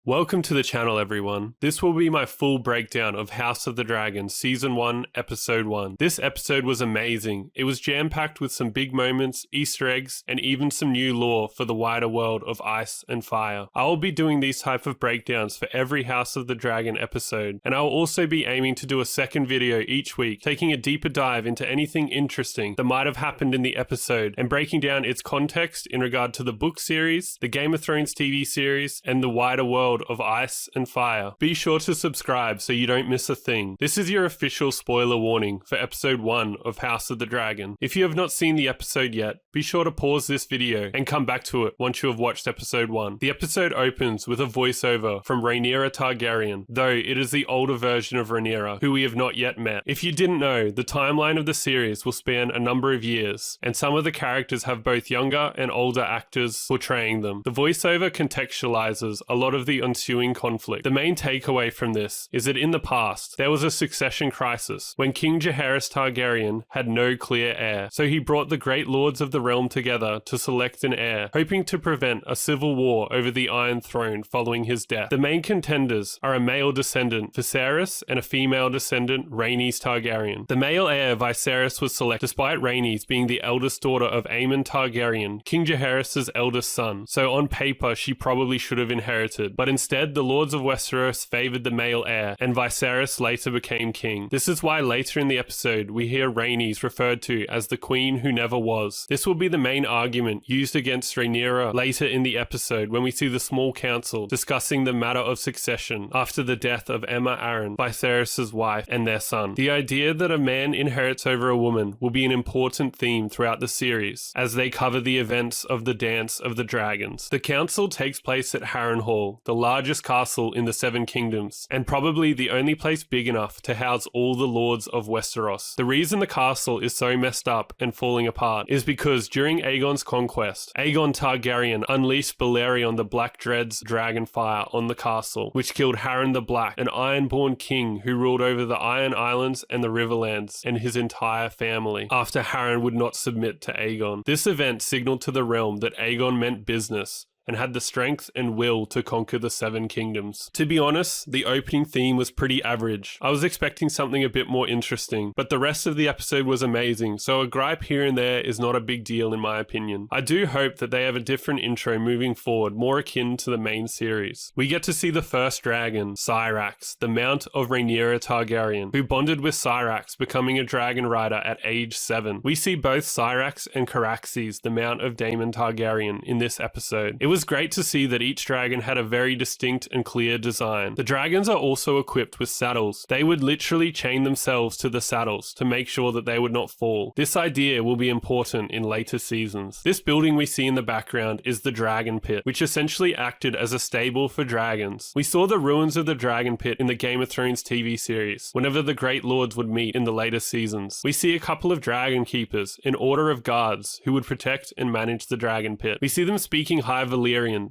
Welcome to the channel, everyone. This will be my full breakdown of House of the Dragon Season 1, Episode 1. This episode was amazing. It was jam-packed with some big moments, Easter eggs, and even some new lore for the wider world of ice and fire. I will be doing these type of breakdowns for every House of the Dragon episode, and I will also be aiming to do a second video each week, taking a deeper dive into anything interesting that might have happened in the episode, and breaking down its context in regard to the book series, the Game of Thrones TV series, and the wider world of ice and fire. Be sure to subscribe so you don't miss a thing. This is your official spoiler warning for episode 1 of House of the Dragon. If you have not seen the episode yet, be sure to pause this video and come back to it once you have watched episode 1. The episode opens with a voiceover from Rhaenyra Targaryen, though it is the older version of Rhaenyra, who we have not yet met. If you didn't know, the timeline of the series will span a number of years, and some of the characters have both younger and older actors portraying them. The voiceover contextualizes a lot of the ensuing conflict. The main takeaway from this is that in the past, there was a succession crisis when King Jaehaerys Targaryen had no clear heir, so he brought the great lords of the realm together to select an heir, hoping to prevent a civil war over the Iron Throne following his death. The main contenders are a male descendant, Viserys, and a female descendant, Rhaenys Targaryen. The male heir, Viserys, was selected despite Rhaenys being the eldest daughter of Aemon Targaryen, King Jaehaerys' eldest son, so on paper she probably should have inherited, but instead the lords of Westeros favored the male heir, and Viserys later became king. This is why later in the episode we hear Rhaenys referred to as the queen who never was. This will be the main argument used against Rhaenyra later in the episode when we see the small council discussing the matter of succession after the death of Aemma Arryn, Viserys' wife, and their son. The idea that a man inherits over a woman will be an important theme throughout the series as they cover the events of the Dance of the Dragons. The council takes place at Harrenhal, the largest castle in the Seven Kingdoms, and probably the only place big enough to house all the lords of Westeros. The reason the castle is so messed up and falling apart is because during Aegon's conquest, Aegon Targaryen unleashed Balerion the Black Dread's dragon fire on the castle, which killed Harren the Black, an ironborn king who ruled over the Iron Islands and the Riverlands, and his entire family, after Harren would not submit to Aegon. This event signaled to the realm that Aegon meant business and had the strength and will to conquer the Seven Kingdoms. To be honest, the opening theme was pretty average. I was expecting something a bit more interesting, but the rest of the episode was amazing, so a gripe here and there is not a big deal in my opinion. I do hope that they have a different intro moving forward, more akin to the main series. We get to see the first dragon, Syrax, the mount of Rhaenyra Targaryen, who bonded with Syrax, becoming a dragon rider at age 7. We see both Syrax and Caraxes, the mount of Daemon Targaryen, in this episode. It was great to see that each dragon had a very distinct and clear design. The dragons are also equipped with saddles. They would literally chain themselves to the saddles to make sure that they would not fall. This idea will be important in later seasons. This building we see in the background is the Dragonpit, which essentially acted as a stable for dragons. We saw the ruins of the Dragonpit in the Game of Thrones TV series, whenever the Great Lords would meet in the later seasons. We see a couple of Dragonkeepers, an order of guards, who would protect and manage the Dragonpit. We see them speaking High Valyrian,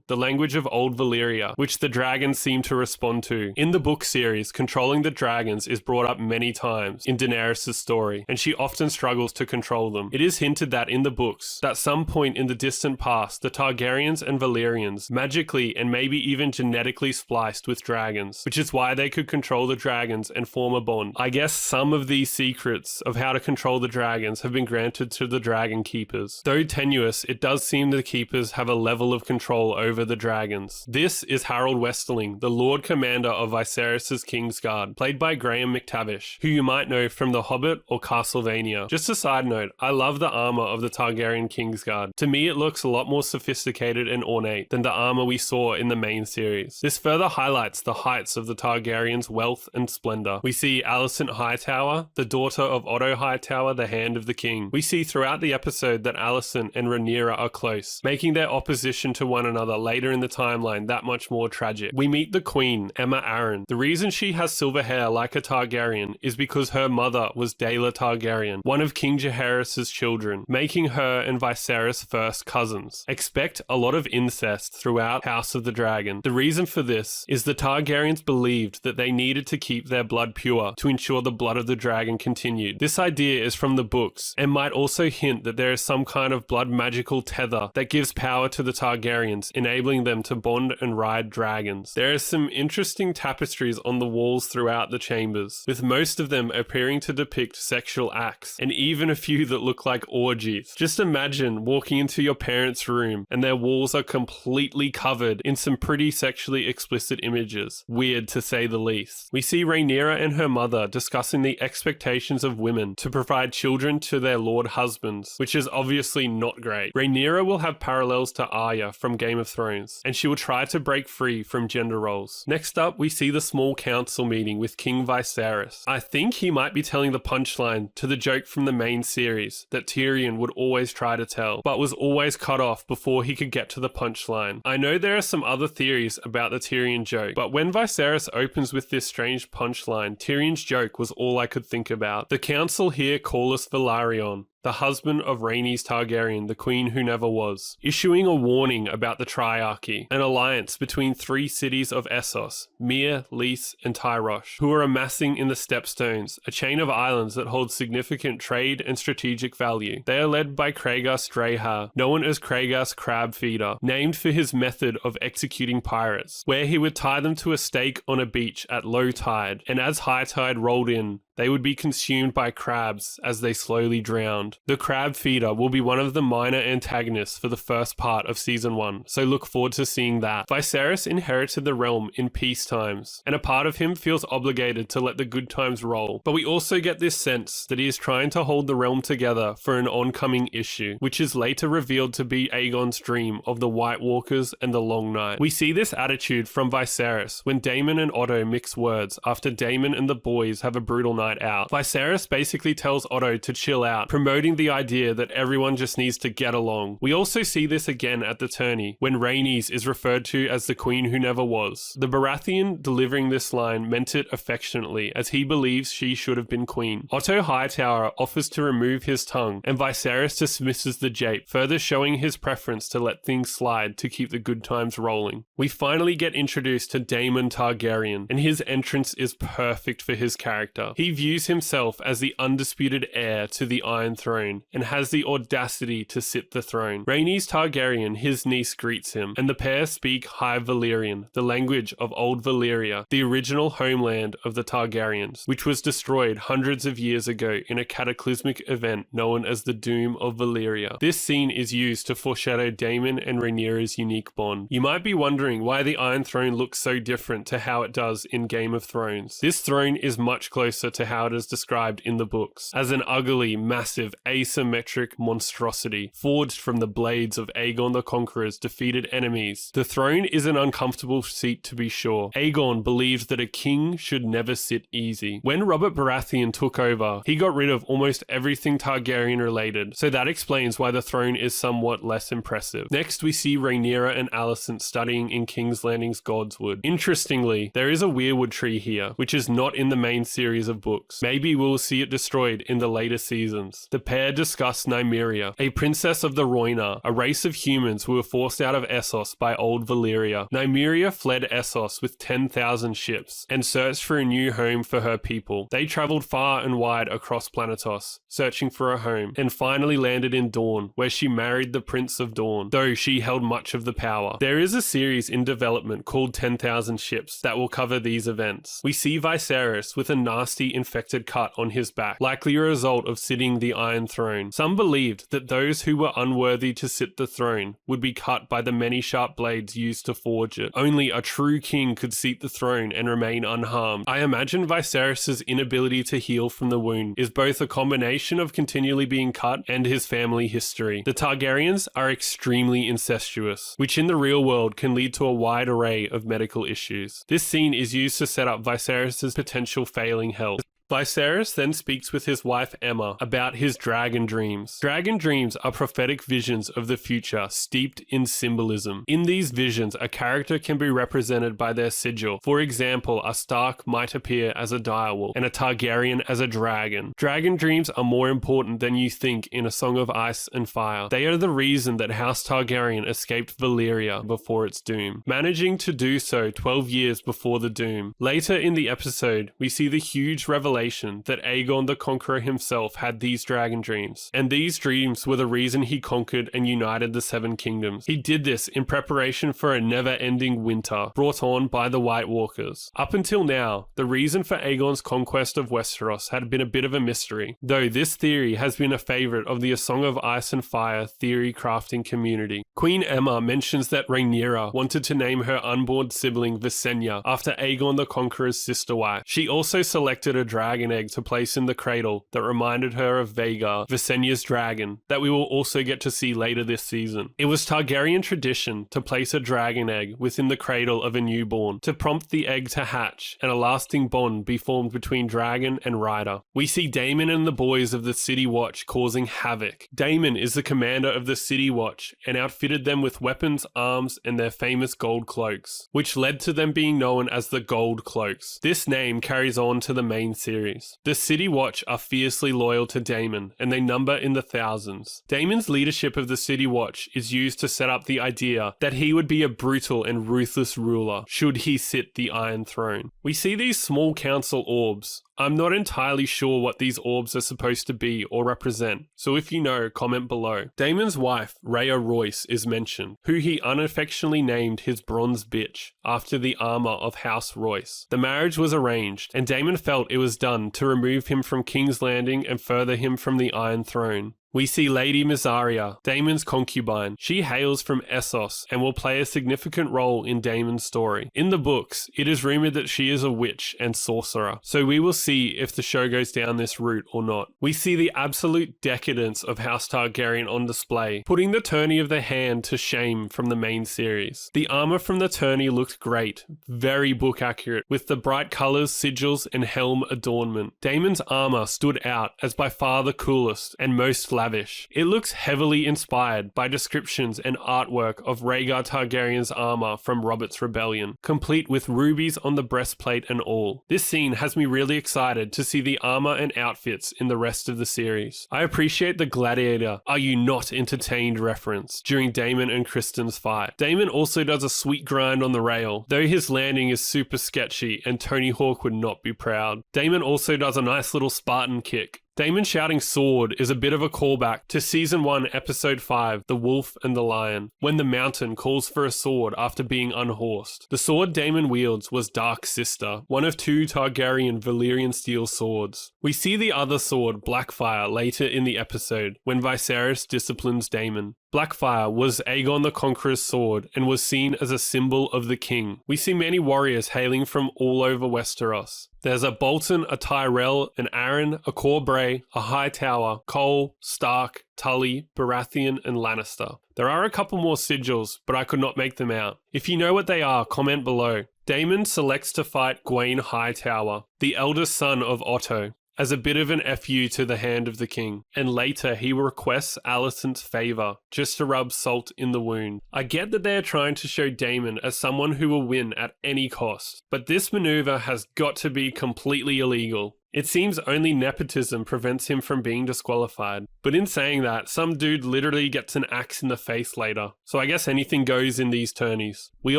the language of Old Valyria, which the dragons seem to respond to. In the book series, controlling the dragons is brought up many times in Daenerys' story, and she often struggles to control them. It is hinted that in the books, at some point in the distant past, the Targaryens and Valyrians magically and maybe even genetically spliced with dragons, which is why they could control the dragons and form a bond. I guess some of these secrets of how to control the dragons have been granted to the Dragonkeepers. Though tenuous, it does seem the Keepers have a level of control over the dragons. This is Harrold Westerling, the Lord Commander of Viserys' Kingsguard, played by Graham McTavish, who you might know from The Hobbit or Castlevania. Just a side note, I love the armor of the Targaryen Kingsguard. To me, it looks a lot more sophisticated and ornate than the armor we saw in the main series. This further highlights the heights of the Targaryens' wealth and splendor. We see Alicent Hightower, the daughter of Otto Hightower, the Hand of the King. We see throughout the episode that Alicent and Rhaenyra are close, making their opposition to one another later in the timeline that much more tragic. We meet the Queen, Aemma Arryn. The reason she has silver hair like a Targaryen is because her mother was Daela Targaryen, one of King Jaehaerys' children, making her and Viserys first cousins. Expect a lot of incest throughout House of the Dragon. The reason for this is the Targaryens believed that they needed to keep their blood pure to ensure the blood of the dragon continued. This idea is from the books and might also hint that there is some kind of blood magical tether that gives power to the Targaryens Targaryens, enabling them to bond and ride dragons. There are some interesting tapestries on the walls throughout the chambers, with most of them appearing to depict sexual acts, and even a few that look like orgies. Just imagine walking into your parents' room and their walls are completely covered in some pretty sexually explicit images. Weird to say the least. We see Rhaenyra and her mother discussing the expectations of women to provide children to their lord husbands, which is obviously not great. Rhaenyra will have parallels to Arya from Game of Thrones, and she will try to break free from gender roles. Next up, we see the small council meeting with King Viserys. I think he might be telling the punchline to the joke from the main series that Tyrion would always try to tell, but was always cut off before he could get to the punchline. I know there are some other theories about the Tyrion joke, but when Viserys opens with this strange punchline, Tyrion's joke was all I could think about. The council hear Corlys Velaryon, the husband of Rhaenys Targaryen, the queen who never was, issuing a warning about the Triarchy, an alliance between 3 cities of Essos, Myr, Lys, and Tyrosh, who are amassing in the Stepstones, a chain of islands that hold significant trade and strategic value. They are led by Craghas Drahar, known as Craghas Crab Feeder, named for his method of executing pirates, where he would tie them to a stake on a beach at low tide, and as high tide rolled in, they would be consumed by crabs as they slowly drowned. The Crab Feeder will be one of the minor antagonists for the first part of Season 1, so look forward to seeing that. Viserys inherited the realm in peace times, and a part of him feels obligated to let the good times roll, but we also get this sense that he is trying to hold the realm together for an oncoming issue, which is later revealed to be Aegon's dream of the White Walkers and the Long Night. We see this attitude from Viserys when Daemon and Otto mix words after Daemon and the boys have a brutal night out. Viserys basically tells Otto to chill out, promoting the idea that everyone just needs to get along. We also see this again at the tourney, when Rhaenys is referred to as the queen who never was. The Baratheon delivering this line meant it affectionately, as he believes she should have been queen. Otto Hightower offers to remove his tongue, and Viserys dismisses the jape, further showing his preference to let things slide to keep the good times rolling. We finally get introduced to Daemon Targaryen, and his entrance is perfect for his character. He views himself as the undisputed heir to the Iron Throne and has the audacity to sit the throne. Rhaenys Targaryen, his niece, greets him, and the pair speak High Valyrian, the language of Old Valyria, the original homeland of the Targaryens, which was destroyed hundreds of years ago in a cataclysmic event known as the Doom of Valyria. This scene is used to foreshadow Daemon and Rhaenyra's unique bond. You might be wondering why the Iron Throne looks so different to how it does in Game of Thrones. This throne is much closer to how it is described in the books, as an ugly, massive, asymmetric monstrosity forged from the blades of Aegon the Conqueror's defeated enemies. The throne is an uncomfortable seat to be sure. Aegon believed that a king should never sit easy. When Robert Baratheon took over, he got rid of almost everything Targaryen related, so that explains why the throne is somewhat less impressive. Next, we see Rhaenyra and Alicent studying in King's Landing's Godswood. Interestingly, there is a Weirwood Tree here, which is not in the main series of books. Maybe we'll see it destroyed in the later seasons. The pair discuss Nymeria, a princess of the Rhoynar, a race of humans who were forced out of Essos by Old Valyria. Nymeria fled Essos with 10,000 ships and searched for a new home for her people. They traveled far and wide across Planetos, searching for a home, and finally landed in Dorne, where she married the Prince of Dorne, though she held much of the power. There is a series in development called 10,000 Ships that will cover these events. We see Viserys with a nasty infected cut on his back, likely a result of sitting the Iron Throne. Some believed that those who were unworthy to sit the throne would be cut by the many sharp blades used to forge it. Only a true king could seat the throne and remain unharmed. I imagine Viserys' inability to heal from the wound is both a combination of continually being cut and his family history. The Targaryens are extremely incestuous, which in the real world can lead to a wide array of medical issues. This scene is used to set up Viserys' potential failing health. Viserys then speaks with his wife Aemma about his dragon dreams. Dragon dreams are prophetic visions of the future steeped in symbolism. In these visions, a character can be represented by their sigil. For example, a Stark might appear as a direwolf and a Targaryen as a dragon. Dragon dreams are more important than you think in A Song of Ice and Fire. They are the reason that House Targaryen escaped Valyria before its doom, managing to do so 12 years before the doom. Later in the episode, we see the huge revelation speculation that Aegon the Conqueror himself had these dragon dreams, and these dreams were the reason he conquered and united the Seven Kingdoms. He did this in preparation for a never-ending winter brought on by the White Walkers. Up until now, the reason for Aegon's conquest of Westeros had been a bit of a mystery, though this theory has been a favourite of the A Song of Ice and Fire theory crafting community. Queen Aemma mentions that Rhaenyra wanted to name her unborn sibling Visenya after Aegon the Conqueror's sister wife. She also selected a dragon egg to place in the cradle that reminded her of Vhagar, Visenya's dragon, that we will also get to see later this season. It was Targaryen tradition to place a dragon egg within the cradle of a newborn to prompt the egg to hatch and a lasting bond be formed between dragon and rider. We see Daemon and the boys of the City Watch causing havoc. Daemon is the commander of the City Watch and outfitted them with weapons, arms, and their famous gold cloaks, which led to them being known as the Gold Cloaks. This name carries on to the main series. The City Watch are fiercely loyal to Daemon, and they number in the thousands. Daemon's leadership of the City Watch is used to set up the idea that he would be a brutal and ruthless ruler should he sit the Iron Throne. We see these small council orbs. I'm not entirely sure what these orbs are supposed to be or represent, so if you know, comment below. Daemon's wife, Rhae Royce, is mentioned, who he unaffectionately named his bronze bitch, after the armor of House Royce. The marriage was arranged, and Daemon felt it was done to remove him from King's Landing and further him from the Iron Throne. We see Lady Mysaria, Daemon's concubine. She hails from Essos and will play a significant role in Daemon's story. In the books, it is rumored that she is a witch and sorcerer, so we will see if the show goes down this route or not. We see the absolute decadence of House Targaryen on display, putting the tourney of the hand to shame from the main series. The armor from the tourney looked great, very book accurate, with the bright colors, sigils, and helm adornment. Daemon's armor stood out as by far the coolest and most lavish. It looks heavily inspired by descriptions and artwork of Rhaegar Targaryen's armor from Robert's Rebellion, complete with rubies on the breastplate and all. This scene has me really excited to see the armor and outfits in the rest of the series. I appreciate the gladiator "Are you not entertained" reference during Daemon and Criston's fight. Daemon also does a sweet grind on the rail, though his landing is super sketchy and Tony Hawk would not be proud. Daemon also does a nice little Spartan kick. Daemon shouting sword is a bit of a callback to Season 1, Episode 5, The Wolf and the Lion, when the Mountain calls for a sword after being unhorsed. The sword Daemon wields was Dark Sister, one of 2 Targaryen Valyrian steel swords. We see the other sword, Blackfire, later in the episode, when Viserys disciplines Daemon. Blackfire was Aegon the Conqueror's sword and was seen as a symbol of the king. We see many warriors hailing from all over Westeros. There's a Bolton, a Tyrell, an Arryn, a Corbray, a Hightower, Cole, Stark, Tully, Baratheon, and Lannister. There are a couple more sigils, but I could not make them out. If you know what they are, comment below. Daemon selects to fight Gwayne Hightower, the eldest son of Otto, as a bit of an FU to the hand of the king, and later he requests Alicent's favour, just to rub salt in the wound. I get that they are trying to show Daemon as someone who will win at any cost, but this maneuver has got to be completely illegal. It seems only nepotism prevents him from being disqualified. But in saying that, some dude literally gets an axe in the face later, so I guess anything goes in these tourneys. We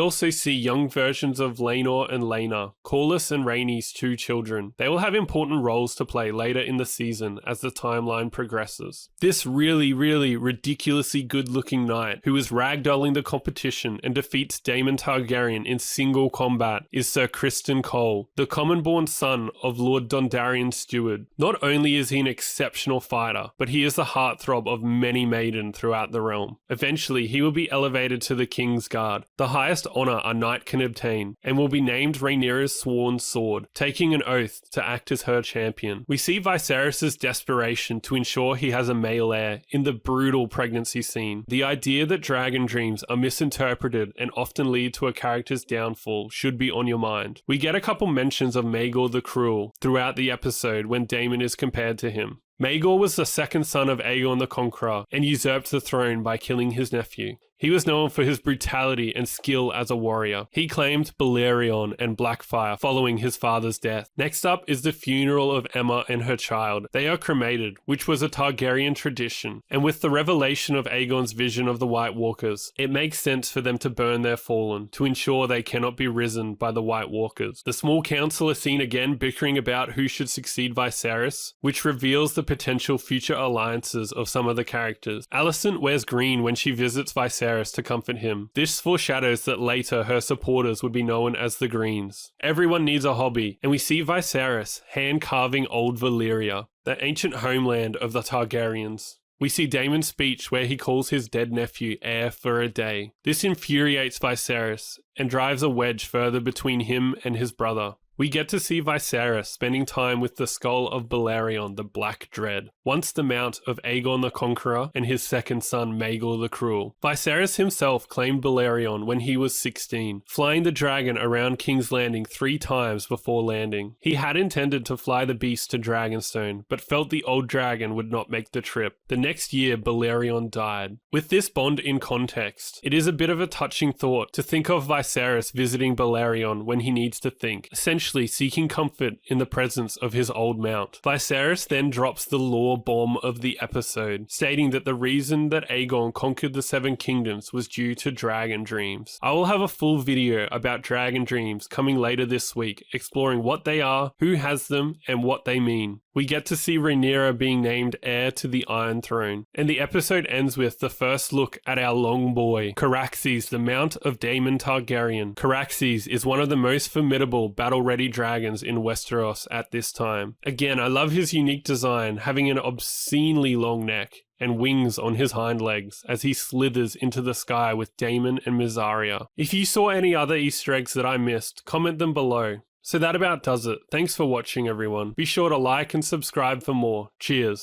also see young versions of Laenor and Laena, Corlys and Rhaenys' 2 children. They will have important roles to play later in the season as the timeline progresses. This really ridiculously good looking knight who is ragdolling the competition and defeats Daemon Targaryen in single combat is Sir Criston Cole, the common-born son of Lord Dondarrion's steward. Not only is he an exceptional fighter, but he is the heartthrob of many maiden throughout the realm. Eventually, he will be elevated to the King's Guard, the highest honour a knight can obtain, and will be named Rhaenyra's sworn sword, taking an oath to act as her champion. We see Viserys' desperation to ensure he has a male heir in the brutal pregnancy scene. The idea that dragon dreams are misinterpreted and often lead to a character's downfall should be on your mind. We get a couple mentions of Maegor the Cruel throughout the episode when Daemon is compared to him. Maegor was the second son of Aegon the Conqueror and usurped the throne by killing his nephew. He was known for his brutality and skill as a warrior. He claimed Balerion and Blackfyre following his father's death. Next up is the funeral of Aemma and her child. They are cremated, which was a Targaryen tradition, and with the revelation of Aegon's vision of the White Walkers, it makes sense for them to burn their fallen, to ensure they cannot be risen by the White Walkers. The small council are seen again bickering about who should succeed Viserys, which reveals the potential future alliances of some of the characters. Alicent wears green when she visits Viserys to comfort him. This foreshadows that later her supporters would be known as the Greens. Everyone needs a hobby, and we see Viserys hand-carving old Valyria, the ancient homeland of the Targaryens. We see Daemon's speech where he calls his dead nephew heir for a day. This infuriates Viserys and drives a wedge further between him and his brother. We get to see Viserys spending time with the skull of Balerion, the Black Dread, once the mount of Aegon the Conqueror and his second son Maegor the Cruel. Viserys himself claimed Balerion when he was 16, flying the dragon around King's Landing 3 times before landing. He had intended to fly the beast to Dragonstone, but felt the old dragon would not make the trip. The next year, Balerion died. With this bond in context, it is a bit of a touching thought to think of Viserys visiting Balerion when he needs to think, essentially seeking comfort in the presence of his old mount. Viserys then drops the lore bomb of the episode, stating that the reason that Aegon conquered the 7 kingdoms was due to dragon dreams. I will have a full video about dragon dreams coming later this week, exploring what they are, who has them, and what they mean. We get to see Rhaenyra being named heir to the Iron Throne, and the episode ends with the first look at our long boy, Caraxes, the mount of Daemon Targaryen. Caraxes is one of the most formidable battle-ready dragons in Westeros at this time. Again, I love his unique design, having an obscenely long neck and wings on his hind legs as he slithers into the sky with Daemon and Mysaria. If you saw any other Easter eggs that I missed, comment them below. So that about does it. Thanks for watching, everyone. Be sure to like and subscribe for more. Cheers.